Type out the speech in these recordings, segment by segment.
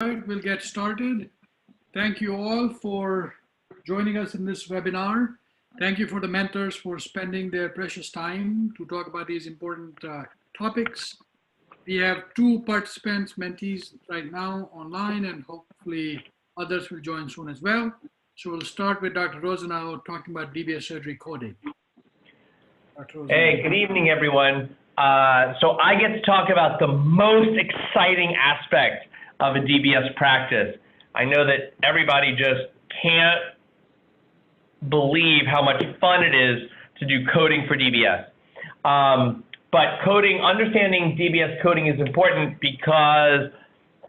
right, we'll get started. Thank you all for joining us in this webinar. Thank you for the mentors for spending their precious time to talk about these important topics. We have two participants, mentees right now online, and hopefully others will join soon as well. So we'll start with Dr. Rosenow talking about DBS surgery coding. Hey, good evening, everyone. So I get to talk about the most exciting aspect of a DBS practice. I know that everybody just can't believe how much fun it is to do coding for DBS. But coding, understanding DBS coding is important because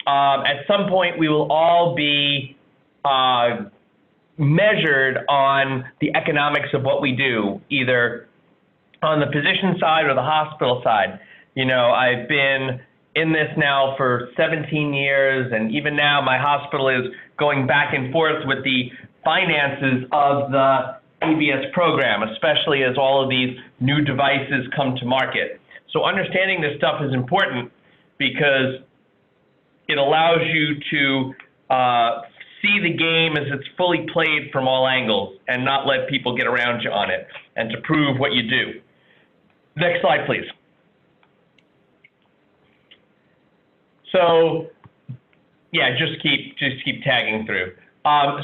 at some point we will all be measured on the economics of what we do, either on the physician side or the hospital side. You know, I've been in this now for 17 years, and even now my hospital is going back and forth with the finances of the DBS program, especially as all of these new devices come to market. So understanding this stuff is important because it allows you to see the game as it's fully played from all angles and not let people get around you on it, and to prove what you do. Next slide, please. So, yeah, just keep tagging through.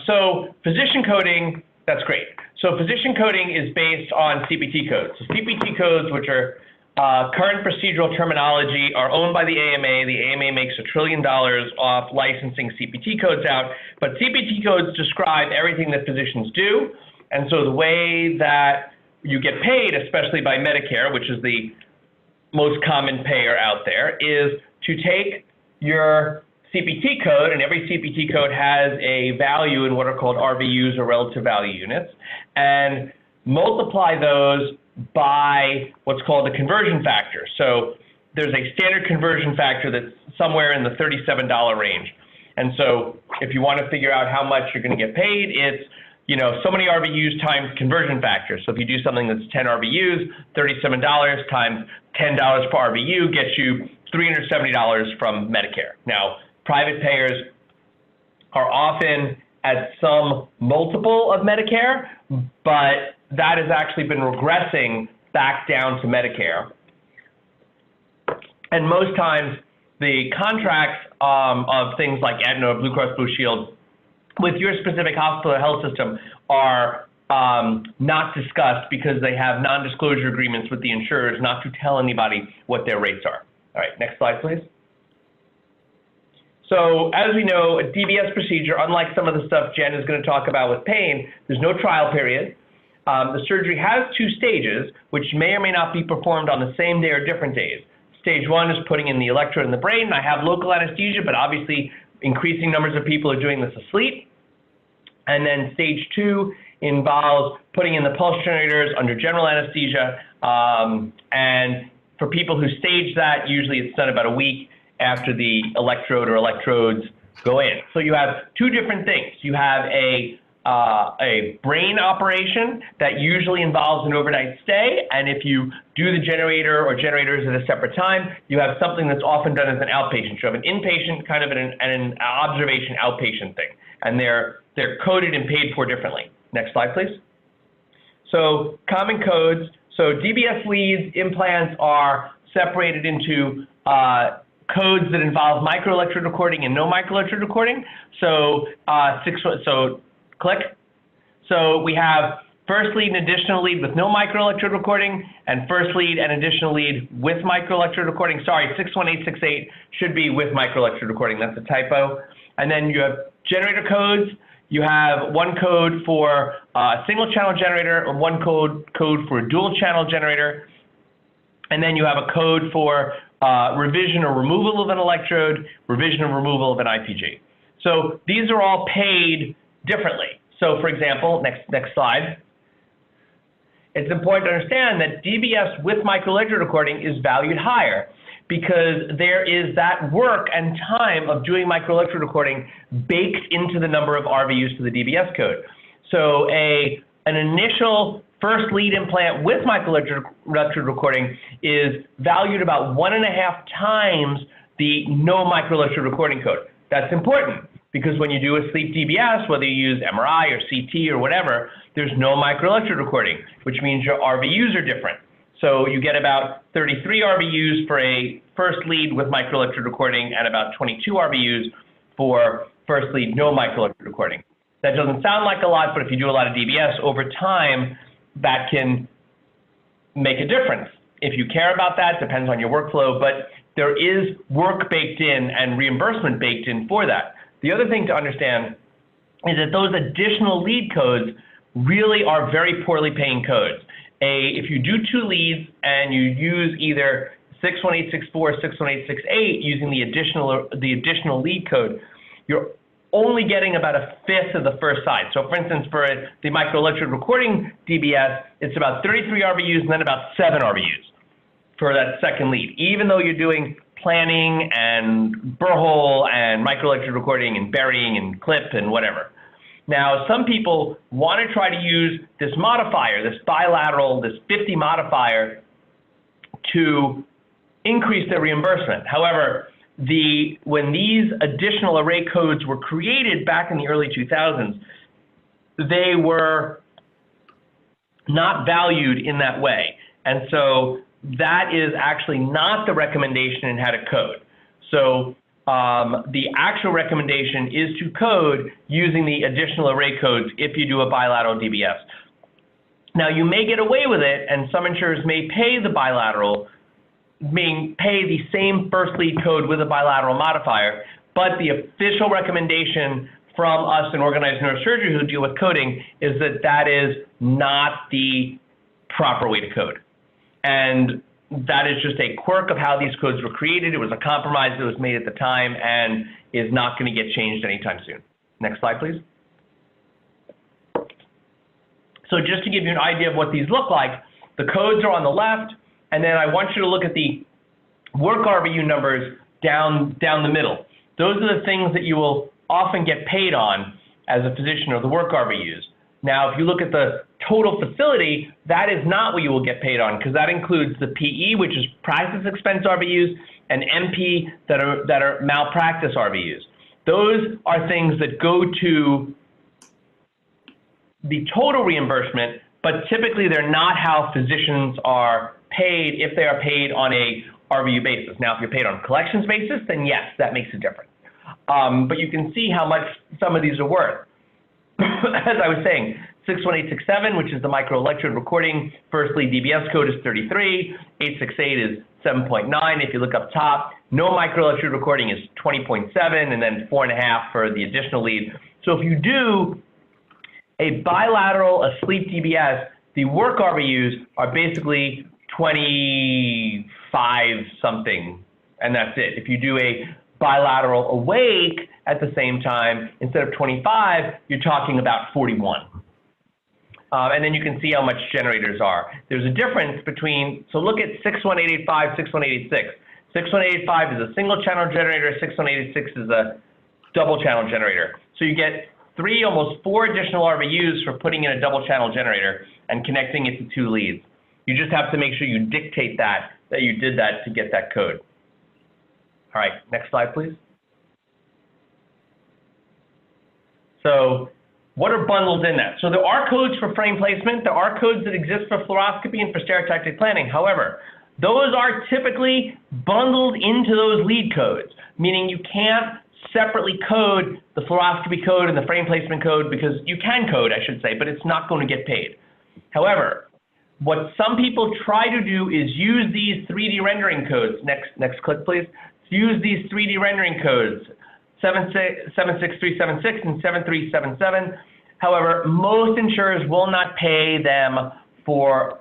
So physician coding, that's great. So physician coding is based on CPT codes. So CPT codes, which are current procedural terminology, are owned by the AMA. The AMA makes $1 trillion off licensing CPT codes out, but CPT codes describe everything that physicians do. And so the way that you get paid, especially by Medicare, which is the most common payer out there, is to take your CPT code, and every CPT code has a value in what are called RVUs, or relative value units, and multiply those by what's called the conversion factor. So there's a standard conversion factor that's somewhere in the $37 range. And so if you want to figure out how much you're going to get paid, it's, you know, so many RVUs times conversion factor. So if you do something that's 10 RVUs, $37 times $10 per RVU gets you $370 from Medicare. Now, private payers are often at some multiple of Medicare, but that has actually been regressing back down to Medicare. And most times, the contracts of things like Aetna or Blue Cross Blue Shield with your specific hospital or health system are not discussed because they have non-disclosure agreements with the insurers not to tell anybody what their rates are. All right, next slide, please. So as we know, a DBS procedure, unlike some of the stuff Jen is going to talk about with pain, there's no trial period. The surgery has 2 stages, which may or may not be performed on the same day or different days. Stage 1 is putting in the electrode in the brain. I have local anesthesia, but obviously increasing numbers of people are doing this asleep. And then stage 2 involves putting in the pulse generators under general anesthesia. And for people who stage that, usually it's done about a week after the electrode or electrodes go in. So you have 2 different things. You have a brain operation that usually involves an overnight stay, and if you do the generator or generators at a separate time, you have something that's often done as an outpatient. You have an inpatient, kind of an observation outpatient thing, and they're coded and paid for differently. Next slide, please. So common codes. So DBS leads, implants are separated into codes that involve microelectrode recording and no microelectrode recording. So click. So we have first lead and additional lead with no microelectrode recording, and first lead and additional lead with microelectrode recording. Sorry, 61868 should be with microelectrode recording. That's a typo. And then you have generator codes. You have one code for a single channel generator, and one code for a dual channel generator. And then you have a code for revision or removal of an electrode, revision or removal of an IPG. So these are all paid differently. So for example, next slide. It's important to understand that DBS with microelectrode recording is valued higher because there is that work and time of doing microelectrode recording baked into the number of RVUs for the DBS code. So an initial first lead implant with microelectrode recording is valued about 1.5 times the no microelectrode recording code. That's important because when you do a sleep DBS, whether you use MRI or CT or whatever, there's no microelectrode recording, which means your RVUs are different. So you get about 33 RVUs for a first lead with microelectrode recording and about 22 RVUs for first lead no microelectrode recording. That doesn't sound like a lot, but if you do a lot of DBS over time, that can make a difference. If you care about that, depends on your workflow, but there is work baked in and reimbursement baked in for that. The other thing to understand is that those additional lead codes really are very poorly paying codes. If you do 2 leads and you use either 61864 or 61868 using the additional lead code, you're only getting about 1/5 of the first side. So for instance, for the microelectrode recording DBS, it's about 33 RVUs and then about 7 RVUs for that second lead, even though you're doing planning and burr hole and microelectrode recording and burying and clip and whatever. Now, some people want to try to use this modifier, this bilateral, this 50 modifier to increase their reimbursement. However, when these additional array codes were created back in the early 2000s, they were not valued in that way. And so that is actually not the recommendation in how to code. So the actual recommendation is to code using the additional array codes if you do a bilateral DBS. Now, you may get away with it, and some insurers may pay the bilateral, pay the same first lead code with a bilateral modifier, but the official recommendation from us in organized neurosurgery who deal with coding is that that is not the proper way to code. And that is just a quirk of how these codes were created. It was a compromise that was made at the time and is not going to get changed anytime soon. Next slide, please. So just to give you an idea of what these look like, the codes are on the left, and then I want you to look at the work RVU numbers down the middle. Those are the things that you will often get paid on as a physician, or the work RVUs. Now, if you look at the total facility, that is not what you will get paid on, because that includes the PE, which is practice expense RVUs, and MP that are malpractice RVUs. Those are things that go to the total reimbursement, but typically they're not how physicians are paid if they are paid on a RVU basis. Now, if you're paid on a collections basis, then yes, that makes a difference. But you can see how much some of these are worth. As I was saying, 61867, which is the microelectrode recording, first lead DBS code is 33, 868 is 7.9. If you look up top, no microelectrode recording is 20.7, and then 4.5 for the additional lead. So if you do a bilateral asleep DBS, the work RVUs are basically 25 something, and that's it. If you do a bilateral awake at the same time, instead of 25, you're talking about 41. And then you can see how much generators are. There's a difference between, so look at 61885, 61886. 61885 is a single channel generator, 61886 is a double channel generator. So you get 3, almost 4 additional RVUs for putting in a double channel generator and connecting it to 2 leads. You just have to make sure you dictate that you did that to get that code. All right, next slide, please. So what are bundled in that? So there are codes for frame placement. There are codes that exist for fluoroscopy and for stereotactic planning. However, those are typically bundled into those lead codes, meaning you can't separately code the fluoroscopy code and the frame placement code, because you can code, I should say, but it's not going to get paid. However, what some people try to do is use these 3D rendering codes. Next click, please. Use these 3D rendering codes, 76376 and 7377. However, most insurers will not pay them for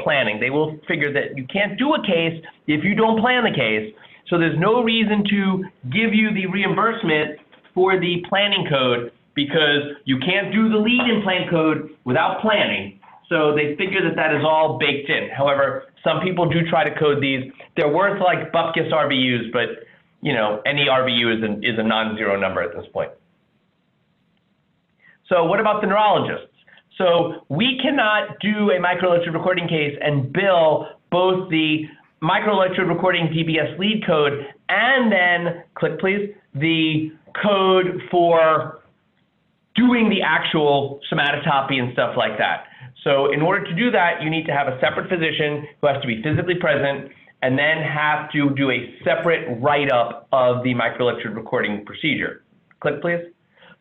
planning. They will figure that you can't do a case if you don't plan the case. So there's no reason to give you the reimbursement for the planning code, because you can't do the lead implant code without planning. So they figure that that is all baked in. However, some people do try to code these. They're worth like bupkis RVUs, but you know, any RVU is a non-zero number at this point. So what about the neurologists? So we cannot do a microelectrode recording case and bill both the microelectrode recording DBS lead code and then, click please, the code for doing the actual somatotopy and stuff like that. So in order to do that, you need to have a separate physician who has to be physically present and then have to do a separate write-up of the microelectrode recording procedure. Click, please.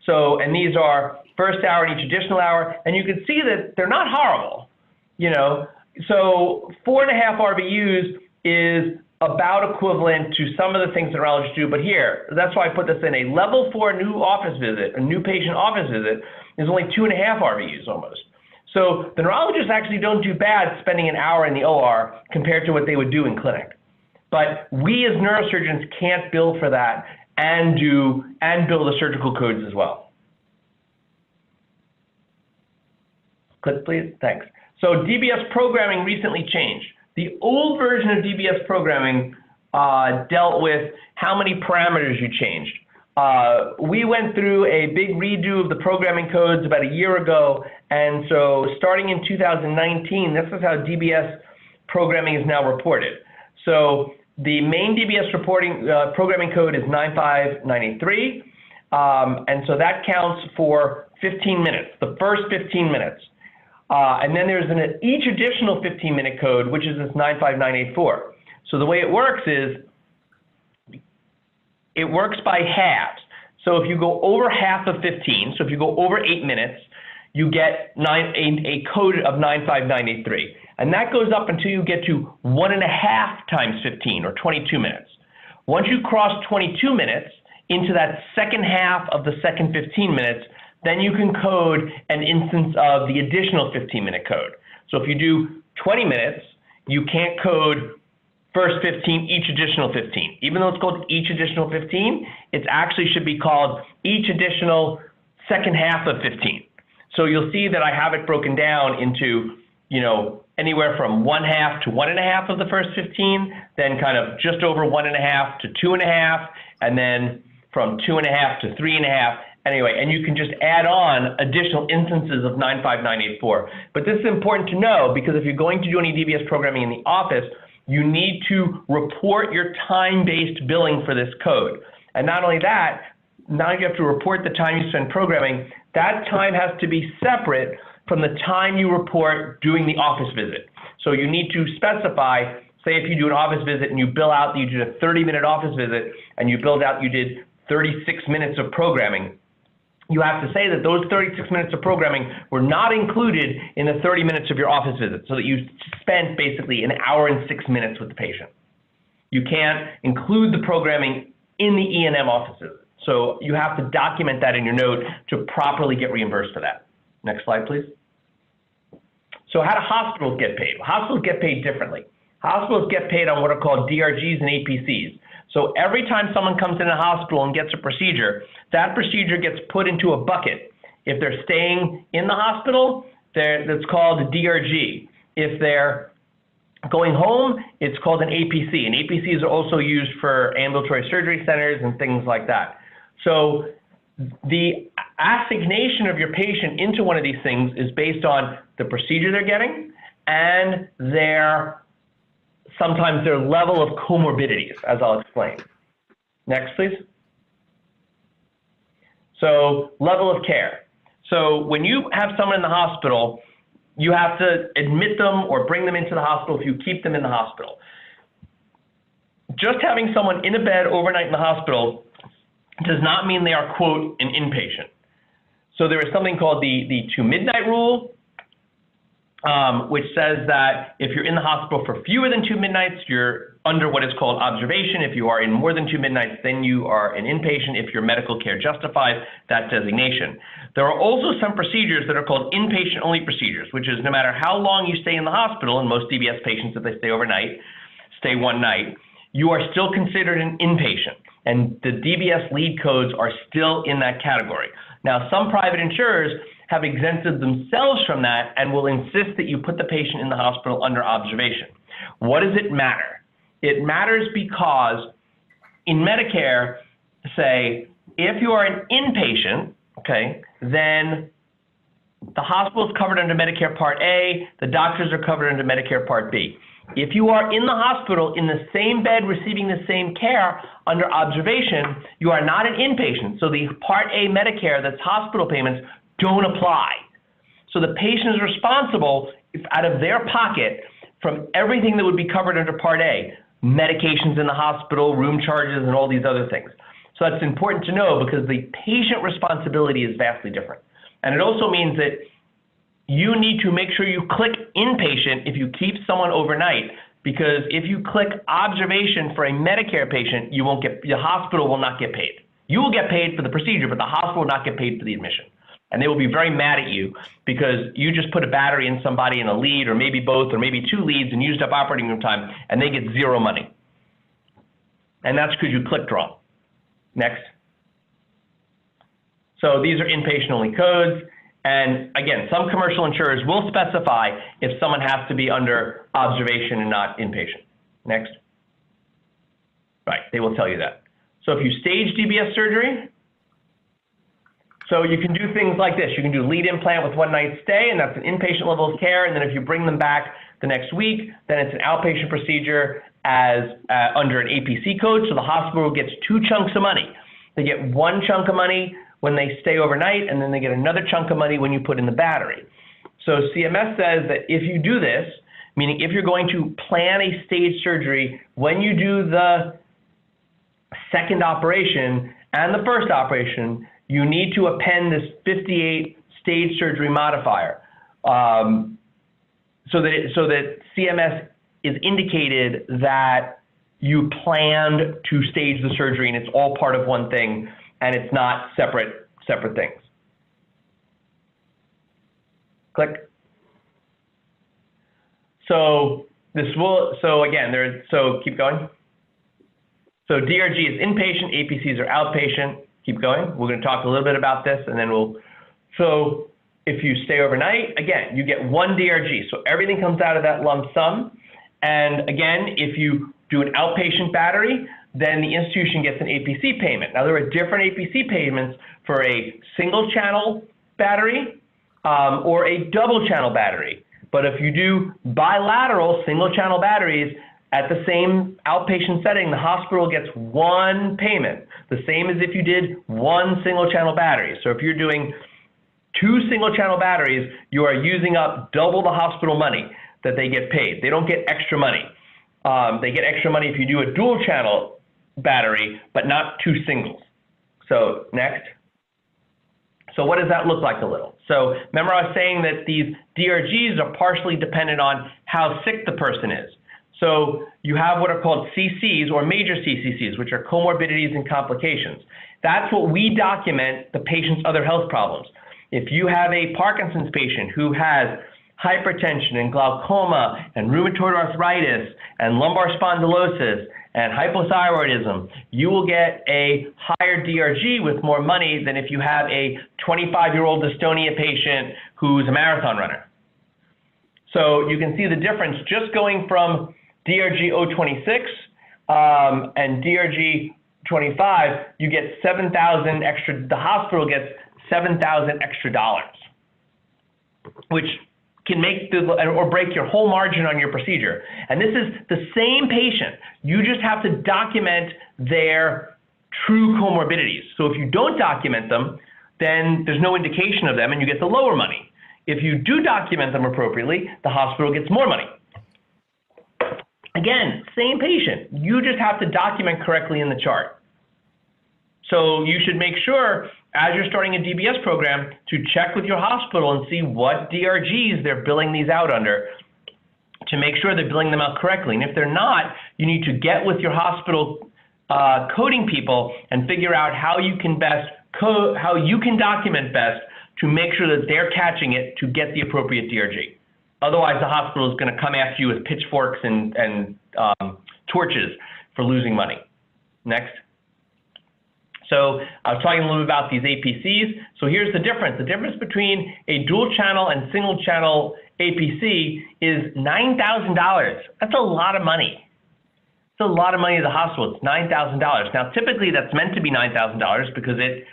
So, and these are first hour and each additional hour, and you can see that they're not horrible, you know. So 4.5 RVUs is about equivalent to some of the things that neurologists do, but here, that's why I put this in. A level 4 new office visit, a new patient office visit, is only 2.5 RVUs almost. So the neurologists actually don't do bad spending an hour in the OR compared to what they would do in clinic. But we as neurosurgeons can't bill for that and bill the surgical codes as well. Click, please. Thanks. So DBS programming recently changed. The old version of DBS programming dealt with how many parameters you changed. We went through a big redo of the programming codes about a year ago, and so starting in 2019, this is how DBS programming is now reported. So the main DBS reporting programming code is 95983, and so that counts for 15 minutes, the first 15 minutes. And then there's each additional 15-minute code, which is this 95984. So the way it works is, it works by halves. So if you go over half of 15, so if you go over 8 minutes, you get a code of 95983. And that goes up until you get to 1.5 times 15, or 22 minutes. Once you cross 22 minutes into that second half of the second 15 minutes, then you can code an instance of the additional 15-minute code. So if you do 20 minutes, you can't code first 15, each additional 15. Even though it's called each additional 15, it actually should be called each additional second half of 15. So you'll see that I have it broken down into, you know, anywhere from 1/2 to 1.5 of the first 15, then kind of just over 1.5 to 2.5, and then from 2.5 to 3.5. Anyway, and you can just add on additional instances of 95984. But this is important to know, because if you're going to do any DBS programming in the office, you need to report your time-based billing for this code. And not only that, now you have to report the time you spend programming. That time has to be separate from the time you report doing the office visit. So you need to specify, say if you do an office visit and you bill out that you did a 30-minute office visit and you billed out you did 36 minutes of programming, you have to say that those 36 minutes of programming were not included in the 30 minutes of your office visit, so that you spent basically 1 hour and 6 minutes with the patient. You can't include the programming in the E&M offices. So you have to document that in your note to properly get reimbursed for that. Next slide, please. So how do hospitals get paid? Hospitals get paid differently. Hospitals get paid on what are called DRGs and APCs. So every time someone comes in a hospital and gets a procedure, that procedure gets put into a bucket. If they're staying in the hospital, that's called a DRG. If they're going home, it's called an APC. And APCs are also used for ambulatory surgery centers and things like that. So the assignation of your patient into one of these things is based on the procedure they're getting and sometimes their level of comorbidities, as I'll explain. Next, please. So level of care. So when you have someone in the hospital, you have to admit them or bring them into the hospital if you keep them in the hospital. Just having someone in a bed overnight in the hospital does not mean they are, quote, an inpatient. So there is something called the 2 midnight rule, which says that if you're in the hospital for fewer than 2 midnights, you're under what is called observation. If you are in more than 2 midnights, then you are an inpatient if your medical care justifies that designation. There are also some procedures that are called inpatient-only procedures, which is no matter how long you stay in the hospital, and most DBS patients, if they stay overnight, stay one night, you are still considered an inpatient. And the DBS lead codes are still in that category. Now, some private insurers have exempted themselves from that and will insist that you put the patient in the hospital under observation. What does it matter? It matters because in Medicare, say, if you are an inpatient, okay, then the hospital is covered under Medicare Part A, the doctors are covered under Medicare Part B. If you are in the hospital in the same bed receiving the same care under observation, you are not an inpatient. So the Part A Medicare, that's hospital payments, don't apply. So the patient is responsible out of their pocket from everything that would be covered under Part A, medications in the hospital, room charges, and all these other things. So that's important to know because the patient responsibility is vastly different. And it also means that you need to make sure you click inpatient if you keep someone overnight, because if you click observation for a Medicare patient, you won't get, the hospital will not get paid. You will get paid for the procedure, but the hospital will not get paid for the admission. And they will be very mad at you because you just put a battery in somebody in a lead, or maybe both, or maybe 2 leads, and used up operating room time, and they get 0 money. And that's because you clicked wrong. Next. So these are inpatient only codes. And again, some commercial insurers will specify if someone has to be under observation and not inpatient. Next. Right, they will tell you that. So if you stage DBS surgery, so you can do things like this. You can do lead implant with 1 night stay, and that's an inpatient level of care. And then if you bring them back the next week, then it's an outpatient procedure as under an APC code. So the hospital gets 2 chunks of money. They get 1 chunk of money when they stay overnight, and then they get another chunk of money when you put in the battery. So CMS says that if you do this, meaning if you're going to plan a stage surgery, when you do the second operation and the first operation, you need to append this 58 stage surgery modifier so that CMS is indicated that you planned to stage the surgery and it's all part of one thing and it's not separate things. Click. So this will, so again, so keep going. So DRG is inpatient, APCs are outpatient. Keep going. We're going to talk a little bit about this and then so if you stay overnight, again, you get 1 DRG. So everything comes out of that lump sum. And again, if you do an outpatient battery, then the institution gets an APC payment. Now there are different APC payments for a single channel battery or a double channel battery. But if you do bilateral single channel batteries, at the same outpatient setting, the hospital gets 1 payment, the same as if you did 1 single channel battery. So if you're doing 2 single channel batteries, you are using up double the hospital money that they get paid. They don't get extra money. They get extra money if you do a dual channel battery, but not 2 singles. So next. So what does that look like a little? So remember I was saying that these DRGs are partially dependent on how sick the person is. So you have what are called CCs or major CCCs, which are comorbidities and complications. That's what we document the patient's other health problems. If you have a Parkinson's patient who has hypertension and glaucoma and rheumatoid arthritis and lumbar spondylosis and hypothyroidism, you will get a higher DRG with more money than if you have a 25-year-old dystonia patient who's a marathon runner. So you can see the difference just going from DRG 026 and DRG 25, you get 7,000 extra, the hospital gets 7,000 extra dollars, which can make or break your whole margin on your procedure. And this is the same patient. You just have to document their true comorbidities. So if you don't document them, then there's no indication of them and you get the lower money. If you do document them appropriately, the hospital gets more money. Again, same patient. You just have to document correctly in the chart. So you should make sure, as you're starting a DBS program, to check with your hospital and see what DRGs they're billing these out under to make sure they're billing them out correctly. And if they're not, you need to get with your hospital coding people and figure out how you can best code, how you can document best to make sure that they're catching it to get the appropriate DRG. Otherwise, the hospital is going to come after you with pitchforks and torches for losing money. Next. So I was talking a little bit about these APCs. So here's the difference. The difference between a dual channel and single channel APC is $9,000. That's a lot of money. It's a lot of money to the hospital. It's $9,000. Now, typically that's meant to be $9,000 because it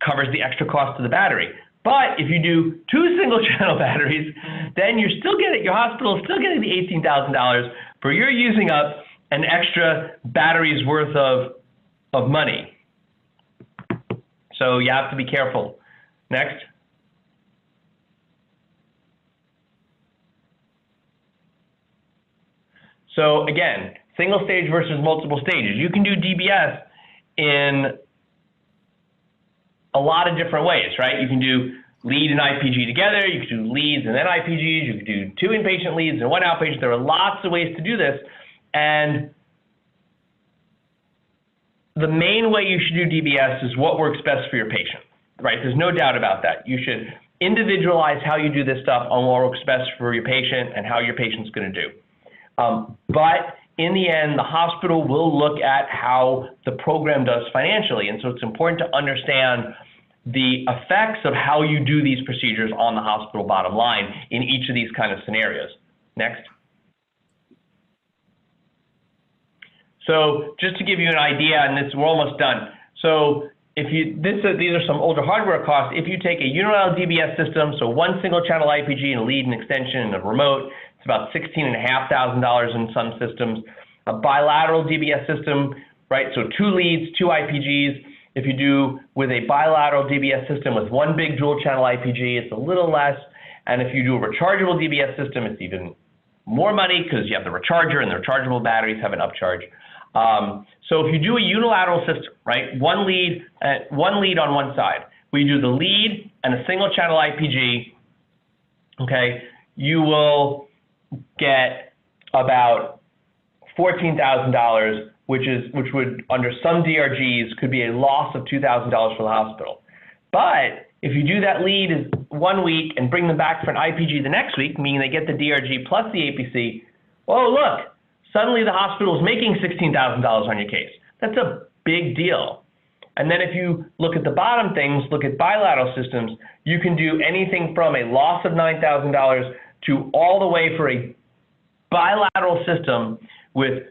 covers the extra cost of the battery. But if you do 2 single-channel batteries, then you're still getting, your hospital is still getting the $18,000, but you're using up an extra battery's worth of money. So you have to be careful. Next. So again, single stage versus multiple stages. You can do DBS in a lot of different ways, right? You can do lead and IPG together. You can do leads and then IPGs. You can do 2 inpatient leads and 1 outpatient. There are lots of ways to do this. And the main way you should do DBS is what works best for your patient, right? There's no doubt about that. You should individualize how you do this stuff on what works best for your patient and how your patient's going to do. But in the end, the hospital will look at how the program does financially. And so it's important to understand the effects of how you do these procedures on the hospital bottom line in each of these kind of scenarios. Next. So just to give you an idea, and we're almost done. So if you, these are some older hardware costs. If you take a unilateral DBS system, so 1 single channel IPG and a lead and extension and a remote, it's about $16,500 in some systems. A bilateral DBS system, right? So 2 leads, 2 IPGs. If you do with a bilateral DBS system with 1 big dual channel IPG, it's a little less. And if you do a rechargeable DBS system, it's even more money because you have the recharger and the rechargeable batteries have an upcharge. So if you do a unilateral system, right? One lead on one side. We do the lead and a single channel IPG, okay? You will get about $14,000, which would, under some DRGs, could be a loss of $2,000 for the hospital. But if you do that lead 1 week and bring them back for an IPG the next week, meaning they get the DRG plus the APC, oh, look, suddenly the hospital is making $16,000 on your case. That's a big deal. And then if you look at the bottom things, look at bilateral systems, you can do anything from a loss of $9,000 to all the way for a bilateral system with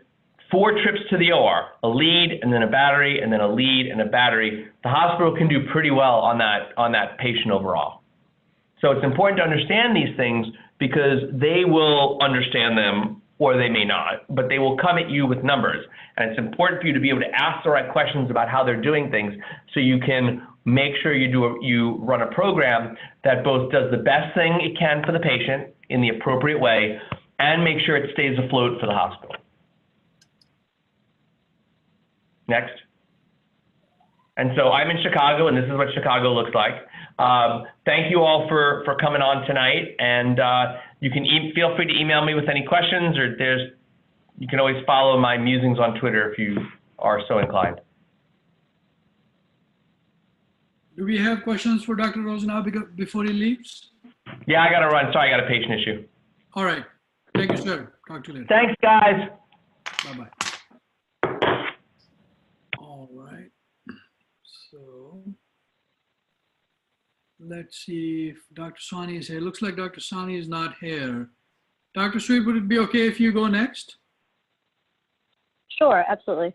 4 trips to the OR, a lead and then a battery and then a lead and a battery. The hospital can do pretty well on that patient overall. So it's important to understand these things because they will understand them or they may not, but they will come at you with numbers. And it's important for you to be able to ask the right questions about how they're doing things so you can make sure you run a program that both does the best thing it can for the patient in the appropriate way and make sure it stays afloat for the hospital. Next. And so I'm in Chicago, and this is what Chicago looks like. Thank you all for coming on tonight, and you can feel free to email me with any questions, or you can always follow my musings on Twitter if you are so inclined. Do we have questions for Dr. Rosenow before he leaves? Yeah, I got to run. Sorry, I got a patient issue. All right. Thank you, sir. Talk to you later. Thanks, guys. Bye-bye. All right. So let's see if Dr. Sawhney is here. It looks like Dr. Sawhney is not here. Dr. Sweet, would it be okay if you go next? Sure, absolutely.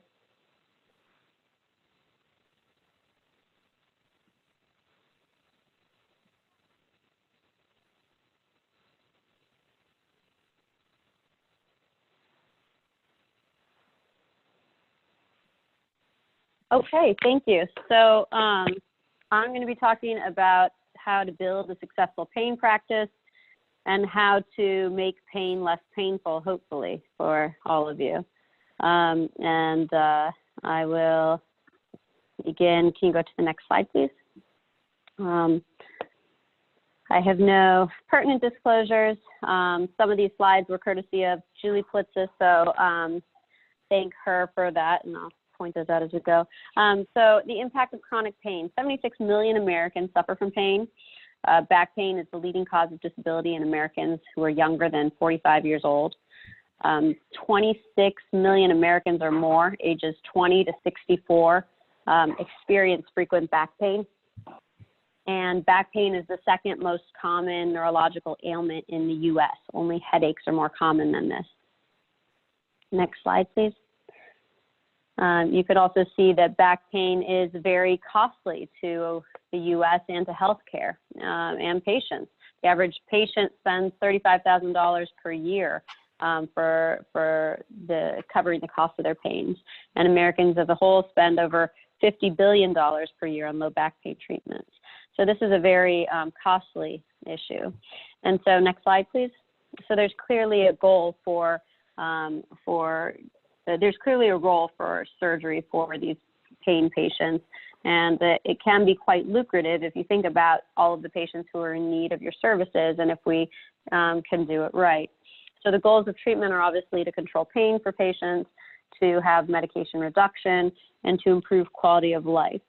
Okay, thank you. So I'm going to be talking about how to build a successful pain practice and how to make pain less painful, hopefully, for all of you. I will begin. Can you go to the next slide, please? I have no pertinent disclosures. Some of these slides were courtesy of Julie Plitzis, so thank her for that, and I'll point those out as we go. So the impact of chronic pain. 76 million Americans suffer from pain. Back pain is the leading cause of disability in Americans who are younger than 45 years old. 26 million Americans or more, ages 20 to 64, experience frequent back pain. And back pain is the second most common neurological ailment in the US. Only headaches are more common than this. Next slide, please. You could also see that back pain is very costly to the U.S. and to healthcare and patients. The average patient spends $35,000 per year for covering the cost of their pains. And Americans as a whole spend over $50 billion per year on low back pain treatments. So this is a very costly issue. And so next slide, please. So there's clearly a goal for there's clearly a role for surgery for these pain patients, and it can be quite lucrative if you think about all of the patients who are in need of your services and if we can do it right. So the goals of treatment are obviously to control pain for patients, to have medication reduction, and to improve quality of life.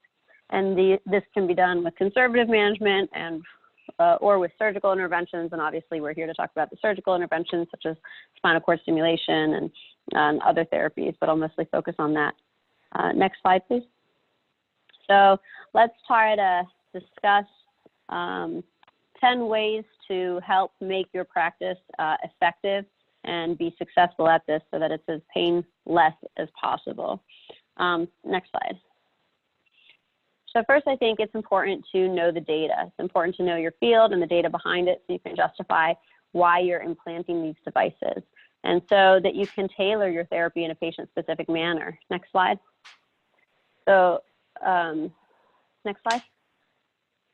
And this can be done with conservative management and or with surgical interventions, and obviously we're here to talk about the surgical interventions such as spinal cord stimulation and other therapies, but I'll mostly focus on that. Next slide, please. So let's try to discuss 10 ways to help make your practice effective and be successful at this so that it's as painless as possible. Next slide. So first, I think it's important to know the data. It's important to know your field and the data behind it so you can justify why you're implanting these devices, and so that you can tailor your therapy in a patient-specific manner. Next slide. So next slide.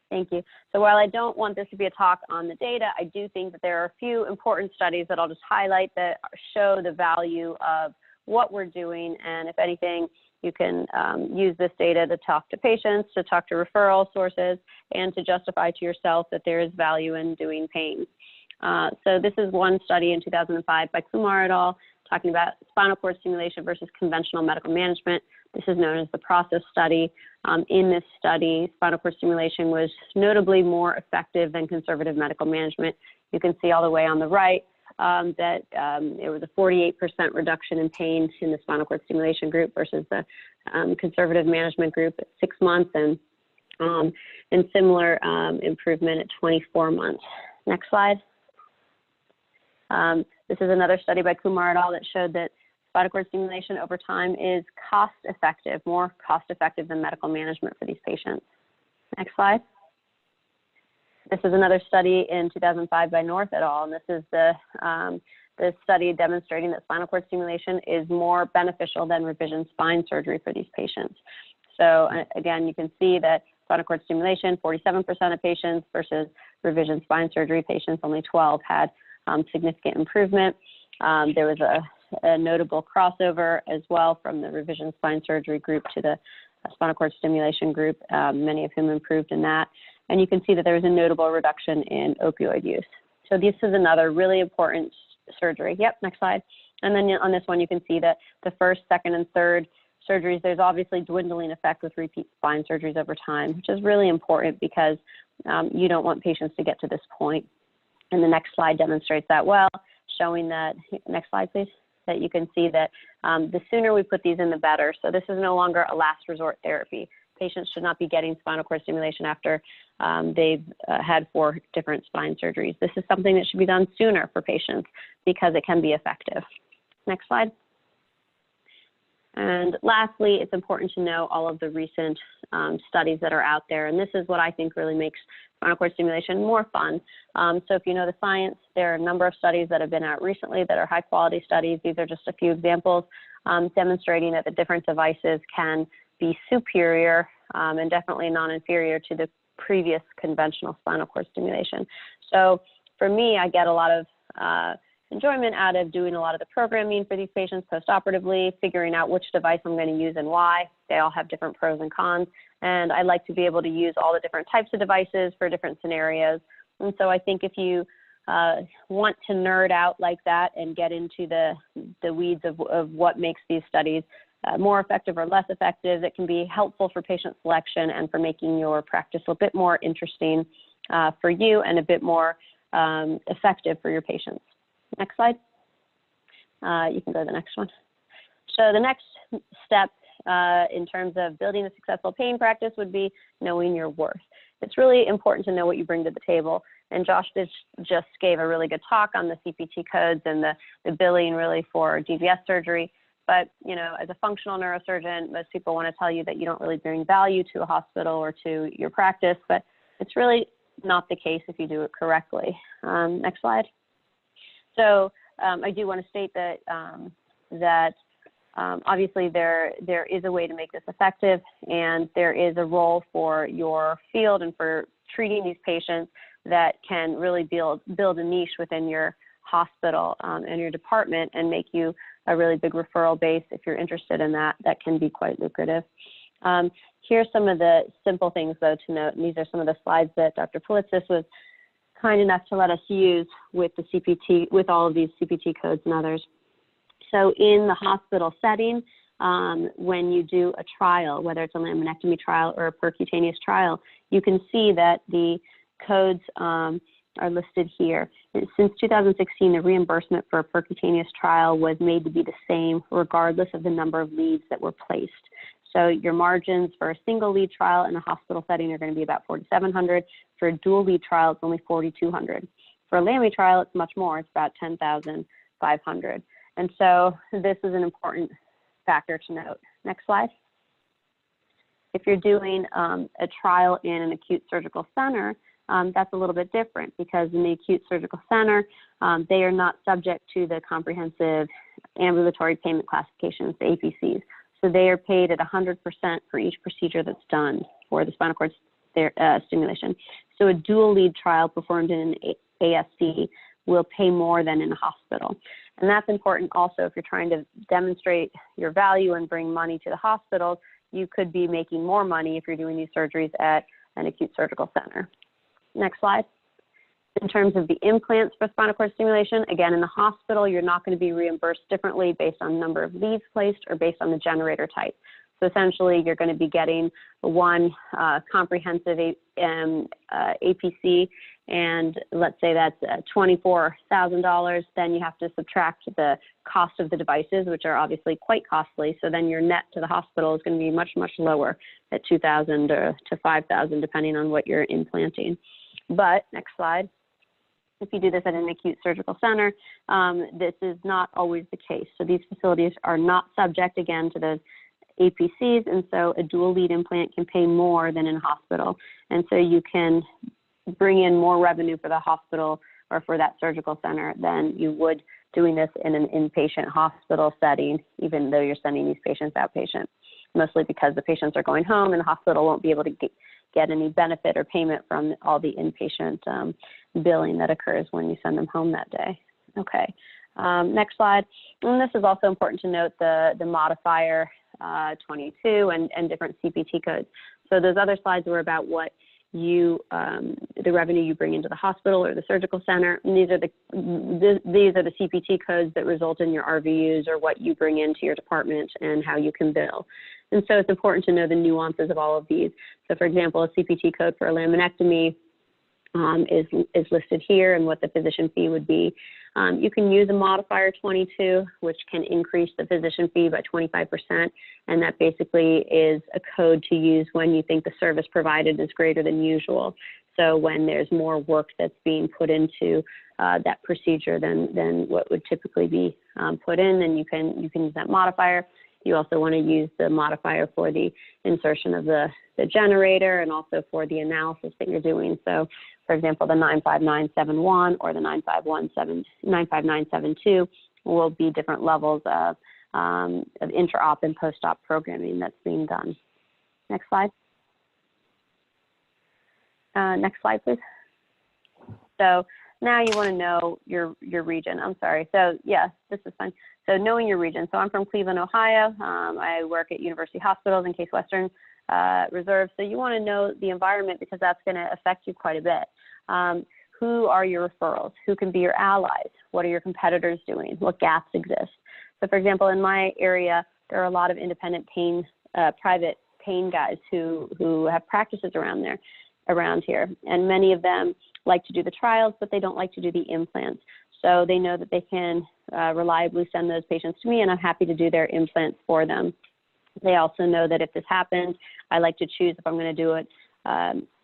Thank you. So while I don't want this to be a talk on the data, I do think that there are a few important studies that I'll just highlight that show the value of what we're doing, and if anything, you can use this data to talk to patients, to talk to referral sources, and to justify to yourself that there is value in doing pain. So this is one study in 2005 by Kumar et al. Talking about spinal cord stimulation versus conventional medical management. This is known as the process study. In this study, spinal cord stimulation was notably more effective than conservative medical management. You can see all the way on the right that it was a 48% reduction in pain in the spinal cord stimulation group versus the conservative management group at 6 months, and similar improvement at 24 months. Next slide. This is another study by Kumar et al. That showed that spinal cord stimulation over time is cost-effective, more cost-effective than medical management for these patients. Next slide. This is another study in 2005 by North et al. And this is the study demonstrating that spinal cord stimulation is more beneficial than revision spine surgery for these patients. So again, you can see that spinal cord stimulation, 47% of patients versus revision spine surgery patients, only 12 had significant improvement. There was a notable crossover as well from the revision spine surgery group to the spinal cord stimulation group, many of whom improved in that. And you can see that there was a notable reduction in opioid use. So this is another really important surgery. Yep, next slide. And then on this one, you can see that the first, second, and third surgeries, there's obviously dwindling effect with repeat spine surgeries over time, which is really important because you don't want patients to get to this point. And the next slide demonstrates that well, showing that, next slide please, that you can see that the sooner we put these in, the better. So this is no longer a last resort therapy. Patients should not be getting spinal cord stimulation after they've had 4 different spine surgeries. This is something that should be done sooner for patients because it can be effective. Next slide. And lastly, it's important to know all of the recent studies that are out there. And this is what I think really makes spinal cord stimulation more fun. So if you know the science, there are a number of studies that have been out recently that are high quality studies. These are just a few examples demonstrating that the different devices can be superior and definitely non-inferior to the previous conventional spinal cord stimulation. So for me, I get a lot of enjoyment out of doing a lot of the programming for these patients post-operatively, figuring out which device I'm going to use and why. They all have different pros and cons, and I like to be able to use all the different types of devices for different scenarios. And so I think if you want to nerd out like that and get into the weeds of what makes these studies more effective or less effective, it can be helpful for patient selection and for making your practice a bit more interesting for you and a bit more effective for your patients. Next slide. You can go to the next one. So the next step in terms of building a successful pain practice would be knowing your worth. It's really important to know what you bring to the table. And Josh just gave a really good talk on the CPT codes and the billing really for DBS surgery. But, you know, as a functional neurosurgeon, most people want to tell you that you don't really bring value to a hospital or to your practice, but it's really not the case if you do it correctly. Next slide. So I do want to state that obviously there is a way to make this effective, and there is a role for your field and for treating these patients that can really build a niche within your hospital and your department and make you a really big referral base. If you're interested in that, that can be quite lucrative. Here's some of the simple things, though, to note, and these are some of the slides that Dr. Politsis was kind enough to let us use with the CPT, with all of these CPT codes and others. So in the hospital setting, when you do a trial, whether it's a laminectomy trial or a percutaneous trial, you can see that the codes are listed here. Since 2016, the reimbursement for a percutaneous trial was made to be the same regardless of the number of leads that were placed. So your margins for a single lead trial in a hospital setting are going to be about $4,700. For a dual lead trial, it's only $4,200. For a LAMI trial, it's much more. It's about $10,500. And so this is an important factor to note. Next slide. If you're doing a trial in an acute surgical center, that's a little bit different, because in the acute surgical center, they are not subject to the comprehensive ambulatory payment classifications, the APCs. So they are paid at 100% for each procedure that's done for the spinal cord stimulation. So a dual lead trial performed in an ASC will pay more than in a hospital. And that's important also if you're trying to demonstrate your value and bring money to the hospital. You could be making more money if you're doing these surgeries at an acute surgical center. Next slide. In terms of the implants for spinal cord stimulation, again, in the hospital, you're not going to be reimbursed differently based on number of leads placed or based on the generator type. So essentially, you're going to be getting one comprehensive APC, and let's say that's $24,000. Then you have to subtract the cost of the devices, which are obviously quite costly. So then your net to the hospital is going to be much, much lower at $2,000 to $5,000, depending on what you're implanting. But next slide. If you do this at an acute surgical center, this is not always the case. So these facilities are not subject, again, to those APCs, and so a dual lead implant can pay more than in a hospital. And so you can bring in more revenue for the hospital or for that surgical center than you would doing this in an inpatient hospital setting, even though you're sending these patients outpatient, mostly because the patients are going home and the hospital won't be able to get any benefit or payment from all the inpatient billing that occurs when you send them home that day. Okay, next slide. And this is also important to note the modifier 22 and different CPT codes. So those other slides were about what you, the revenue you bring into the hospital or the surgical center. And these are the CPT codes that result in your RVUs, or what you bring into your department and how you can bill. And so it's important to know the nuances of all of these. So for example, a CPT code for a laminectomy is listed here, and what the physician fee would be. You can use a modifier 22, which can increase the physician fee by 25%, and that basically is a code to use when you think the service provided is greater than usual. So when there's more work that's being put into that procedure than what would typically be put in, then you can use that modifier. You also want to use the modifier for the insertion of the generator, and also for the analysis that you're doing. So, for example, the 95971 or the 95972 will be different levels of intra-op and post-op programming that's being done. Next slide. Next slide, please. So now you want to know your region. I'm sorry. So yes, this is fine. So knowing your region. So I'm from Cleveland, Ohio. I work at University Hospitals in Case Western Reserve. So you want to know the environment, because that's going to affect you quite a bit. Who are your referrals? Who can be your allies? What are your competitors doing? What gaps exist? So for example, in my area, there are a lot of independent pain, private pain guys who have practices around here. And many of them like to do the trials, but they don't like to do the implants. So they know that they can reliably send those patients to me, and I'm happy to do their implants for them. They also know that if this happens, I like to choose if I'm going to do it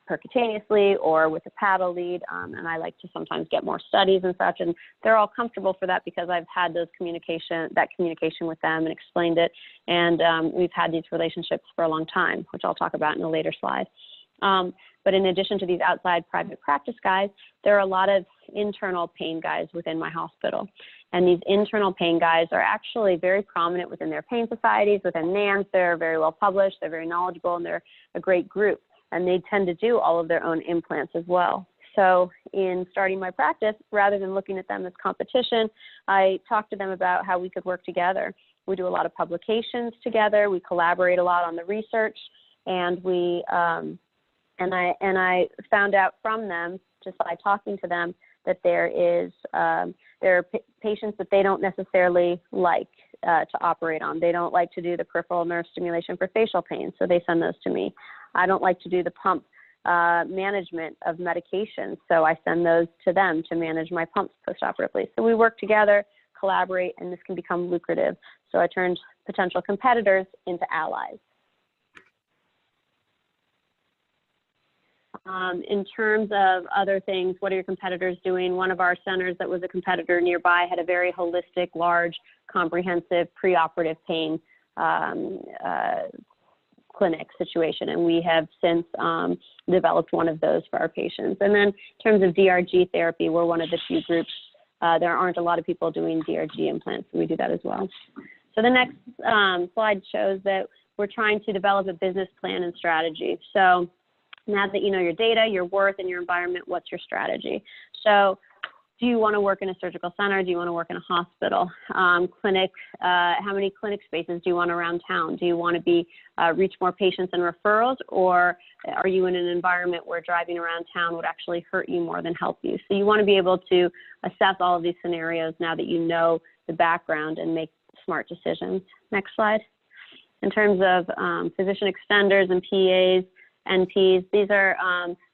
percutaneously or with a paddle lead, and I like to sometimes get more studies and such, and they're all comfortable for that because I've had that communication with them and explained it, and we've had these relationships for a long time, which I'll talk about in a later slide. But in addition to these outside private practice guys, there are a lot of internal pain guys within my hospital. And these internal pain guys are actually very prominent within their pain societies, within NAMS. They're very well published, they're very knowledgeable, and they're a great group. And they tend to do all of their own implants as well. So in starting my practice, rather than looking at them as competition, I talked to them about how we could work together. We do a lot of publications together, we collaborate a lot on the research, and I found out from them, just by talking to them, that there are patients that they don't necessarily like to operate on. They don't like to do the peripheral nerve stimulation for facial pain, so they send those to me. I don't like to do the pump management of medications, so I send those to them to manage my pumps postoperatively. So we work together, collaborate, and this can become lucrative. So I turned potential competitors into allies. In terms of other things, what are your competitors doing? One of our centers that was a competitor nearby had a very holistic, large, comprehensive preoperative pain clinic situation, and we have since developed one of those for our patients. And then in terms of DRG therapy, we're one of the few groups. There aren't a lot of people doing DRG implants, so we do that as well. So the next slide shows that we're trying to develop a business plan and strategy. So now that you know your data, your worth, and your environment, what's your strategy? So do you want to work in a surgical center? Do you want to work in a hospital? Clinic, how many clinic spaces do you want around town? Do you want to be reach more patients and referrals, or are you in an environment where driving around town would actually hurt you more than help you? So you want to be able to assess all of these scenarios now that you know the background and make smart decisions. Next slide. In terms of physician extenders and PAs, NPs, these are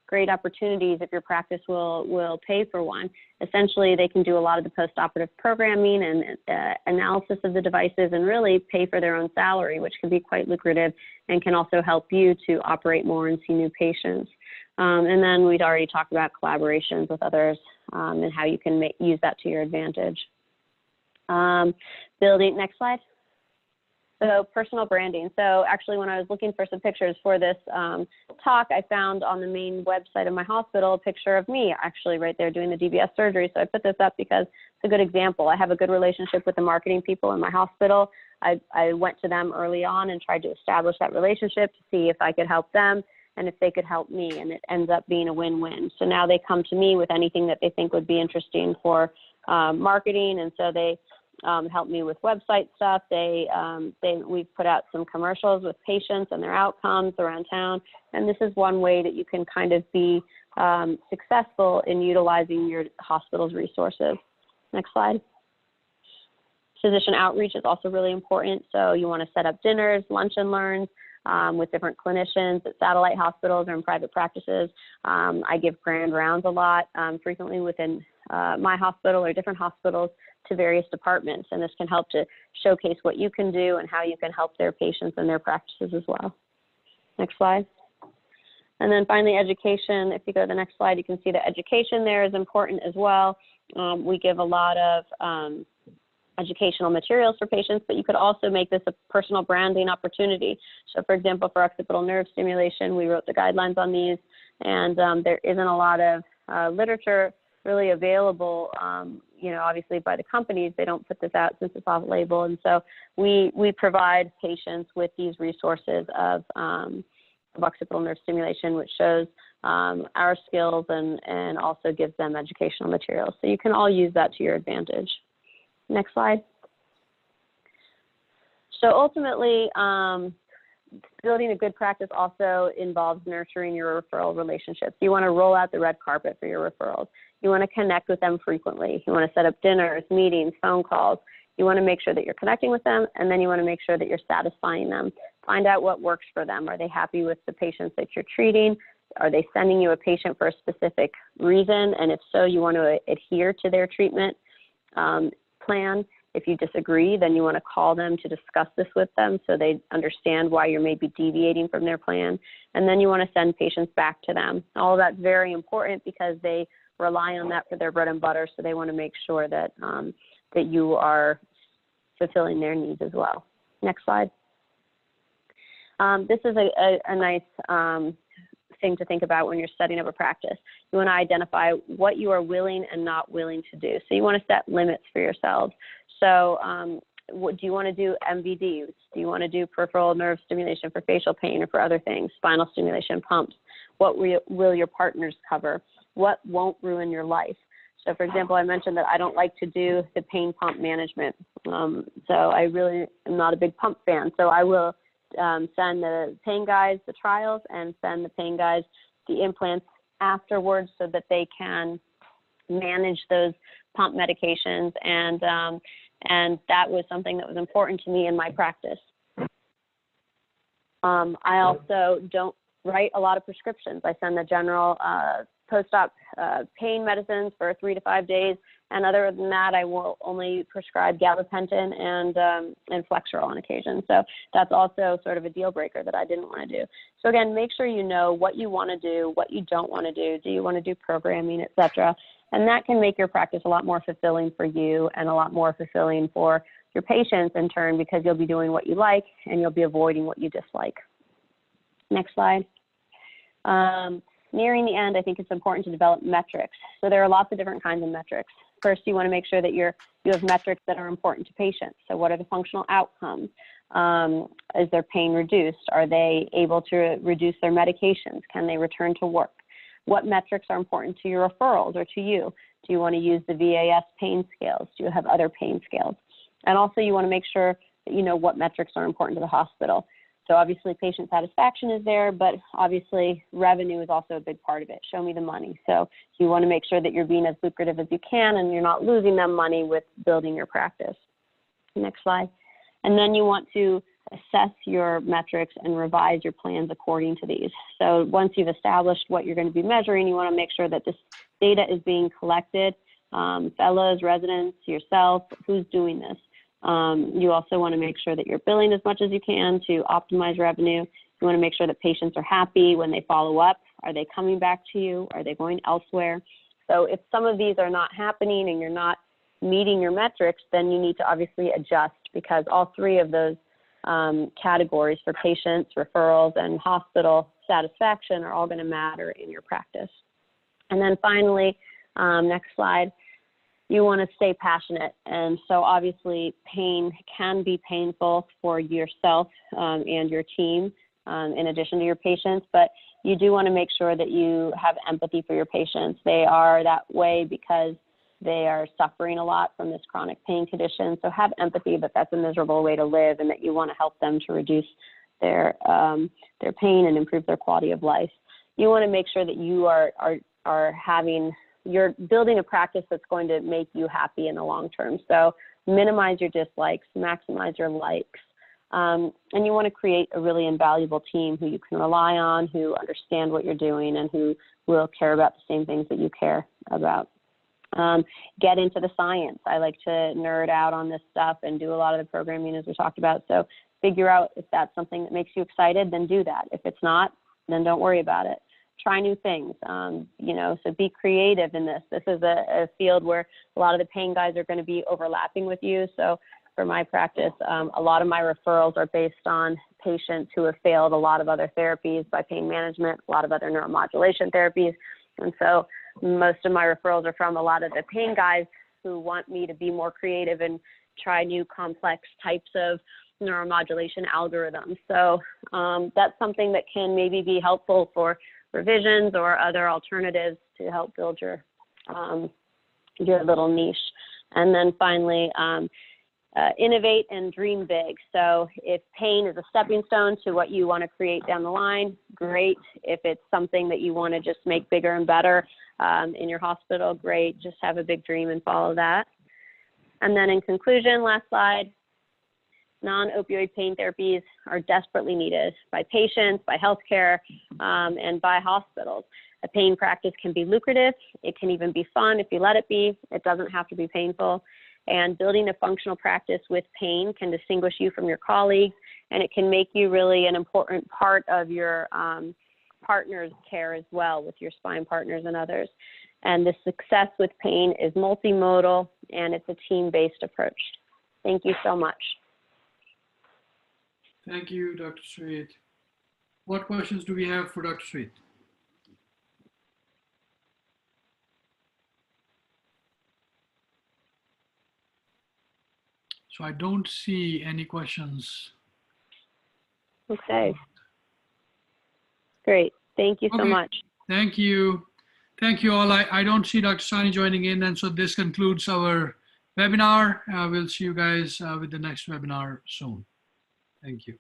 great opportunities if your practice will pay for one. Essentially, they can do a lot of the postoperative programming and analysis of the devices and really pay for their own salary, which can be quite lucrative and can also help you to operate more and see new patients. And then we'd already talked about collaborations with others and how you can use that to your advantage. Building, next slide. So personal branding. So actually, when I was looking for some pictures for this talk, I found on the main website of my hospital a picture of me actually right there doing the DBS surgery. So I put this up because it's a good example. I have a good relationship with the marketing people in my hospital. I went to them early on and tried to establish that relationship to see if I could help them and if they could help me, and it ends up being a win-win. So now they come to me with anything that they think would be interesting for marketing, and so they help me with website stuff. We've put out some commercials with patients and their outcomes around town. And this is one way that you can kind of be successful in utilizing your hospital's resources. Next slide. Physician outreach is also really important. So you want to set up dinners, lunch and learns with different clinicians at satellite hospitals or in private practices. I give grand rounds a lot, frequently within my hospital or different hospitals to various departments, and this can help to showcase what you can do and how you can help their patients and their practices as well. Next slide. And then finally, education. If you go to the next slide, you can see that education there is important as well. We give a lot of educational materials for patients, but you could also make this a personal branding opportunity. So for example, for occipital nerve stimulation, we wrote the guidelines on these, and there isn't a lot of literature really available, obviously by the companies. They don't put this out since it's off-label, and so we provide patients with these resources of occipital nerve stimulation, which shows our skills and also gives them educational materials. So you can all use that to your advantage. Next slide. So ultimately, building a good practice also involves nurturing your referral relationships. You want to roll out the red carpet for your referrals. You want to connect with them frequently. You want to set up dinners, meetings, phone calls. You want to make sure that you're connecting with them, and then you want to make sure that you're satisfying them. Find out what works for them. Are they happy with the patients that you're treating? Are they sending you a patient for a specific reason? And if so, you want to adhere to their treatment plan. If you disagree, then you want to call them to discuss this with them so they understand why you're maybe deviating from their plan. And then you want to send patients back to them. All of that's very important because they rely on that for their bread and butter, so they want to make sure that, that you are fulfilling their needs as well. Next slide. This is a nice thing to think about when you're setting up a practice. You want to identify what you are willing and not willing to do. So you want to set limits for yourselves. So what, do you want to do MVDs? Do you want to do peripheral nerve stimulation for facial pain or for other things, spinal stimulation, pumps? What will your partners cover? What won't ruin your life? So for example, I mentioned that I don't like to do the pain pump management. So I really am not a big pump fan. So I will send the pain guys the trials and send the pain guys the implants afterwards so that they can manage those pump medications. And that was something that was important to me in my practice. I also don't write a lot of prescriptions. I send the general post-op pain medicines for 3 to 5 days. And other than that, I will only prescribe gabapentin and Flexeril on occasion. So that's also sort of a deal breaker that I didn't want to do. So again, make sure you know what you want to do, what you don't want to do. Do you want to do programming, et cetera? And that can make your practice a lot more fulfilling for you and a lot more fulfilling for your patients in turn, because you'll be doing what you like and you'll be avoiding what you dislike. Next slide. Nearing the end, I think it's important to develop metrics. So there are lots of different kinds of metrics. First, you want to make sure that you have metrics that are important to patients. So what are the functional outcomes? Is their pain reduced? Are they able to reduce their medications? Can they return to work? What metrics are important to your referrals or to you? Do you want to use the VAS pain scales? Do you have other pain scales? And also you want to make sure that you know what metrics are important to the hospital. So obviously patient satisfaction is there, but obviously revenue is also a big part of it. Show me the money. So you want to make sure that you're being as lucrative as you can and you're not losing them money with building your practice. Next slide. And then you want to assess your metrics and revise your plans according to these. So once you've established what you're going to be measuring, you want to make sure that this data is being collected. Fellows, residents, yourself, who's doing this? You also want to make sure that you're billing as much as you can to optimize revenue. You want to make sure that patients are happy when they follow up. Are they coming back to you? Are they going elsewhere? So if some of these are not happening and you're not meeting your metrics, then you need to obviously adjust, because all three of those categories for patients, referrals, and hospital satisfaction are all going to matter in your practice. And then finally, next slide. You want to stay passionate. And so obviously pain can be painful for yourself and your team in addition to your patients, but you do want to make sure that you have empathy for your patients. They are that way because they are suffering a lot from this chronic pain condition. So have empathy that that's a miserable way to live and that you want to help them to reduce their pain and improve their quality of life. You want to make sure that you you're building a practice that's going to make you happy in the long term. So minimize your dislikes, maximize your likes. And you want to create a really invaluable team who you can rely on, who understand what you're doing, and who will care about the same things that you care about. Get into the science. I like to nerd out on this stuff and do a lot of the programming as we talked about. So figure out if that's something that makes you excited, then do that. If it's not, then don't worry about it. Try new things, so be creative in this. This is a field where a lot of the pain guys are going to be overlapping with you. So for my practice, a lot of my referrals are based on patients who have failed a lot of other therapies by pain management, a lot of other neuromodulation therapies. And so most of my referrals are from a lot of the pain guys who want me to be more creative and try new complex types of neuromodulation algorithms. So that's something that can maybe be helpful for revisions or other alternatives to help build your little niche. And then finally, innovate and dream big. So if pain is a stepping stone to what you want to create down the line, great. If it's something that you want to just make bigger and better in your hospital, great. Just have a big dream and follow that. And then in conclusion, last slide, non-opioid pain therapies are desperately needed by patients, by healthcare, and by hospitals. A pain practice can be lucrative. It can even be fun if you let it be. It doesn't have to be painful. And building a functional practice with pain can distinguish you from your colleagues, and it can make you really an important part of your partner's care as well, with your spine partners and others. And the success with pain is multimodal, and it's a team-based approach. Thank you so much. Thank you, Dr. Sweet. What questions do we have for Dr. Sweet? So I don't see any questions. Okay. Great. Thank you so much. Thank you. Thank you all. I don't see Dr. Sani joining in, and so this concludes our webinar. We'll see you guys with the next webinar soon. Thank you.